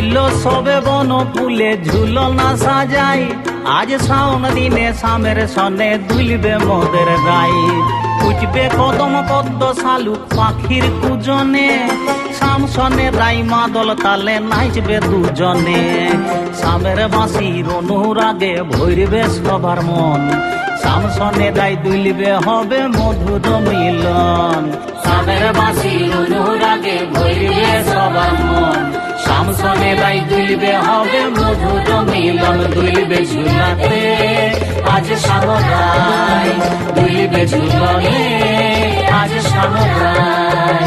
ফুলল সবে বন ফুলে ঝুলনা সাজাই, আজ শাওন দিনে শামের সনে দুলবে মোদের গাই। উঠবে কদম পদ্ম শালুক পাখির কুজনে, শাম সনে রাই মাদল তালে নাচবে দুজনে। শামের বাঁশির অনুরাগে ভরবে সবার মন, শাম সনে রাই দুলবে হবে মধুর মিলন। শামের বাঁশির অনুরাগে ভরবে সবার মন, শাম সনে রাই দুলবে হবে মধুর মিলন। দুলবে ঝুলাতে আজ শামরাই, দুলবে ঝুলনে আজ শামরাই।